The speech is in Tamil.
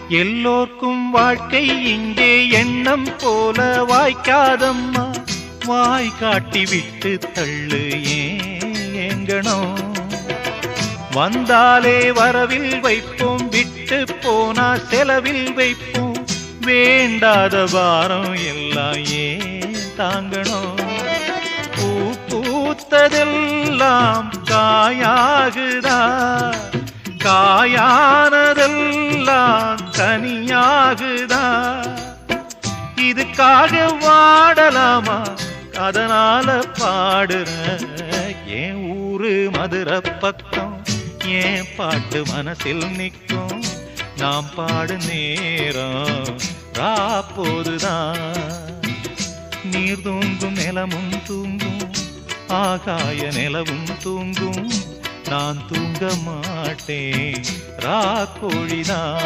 எல்லோர்க்கும் வாழ்க்கை இங்கே எண்ணம் போல வாய்க்காதம்மா, வாய் காட்டி விட்டு தள்ளு ஏங்கணும். வந்தாலே வரவில் வைப்போம், விட்டு போனா செலவில் வைப்போம், வேண்டாத பாரம் எல்லாம் ஏன் தாங்கணும். பூ பூத்ததெல்லாம் காயாகுதா, காயானதெல்லாம் தனியாகுதா. இதுக்காக வாடலாமா, அதனால பாடுற என் ஊரு மதுரை பக்கம், ஏன் பாட்டு மனசில் நிற்கும். நாம் பாடு நேரம் ராப்போதுதான். நீர் தூங்கும் நிலமும் தூங்கும், ஆகாய நிலவும் தூங்கும், நான் தூங்க மாட்டேன் ராக்கோழிதான்.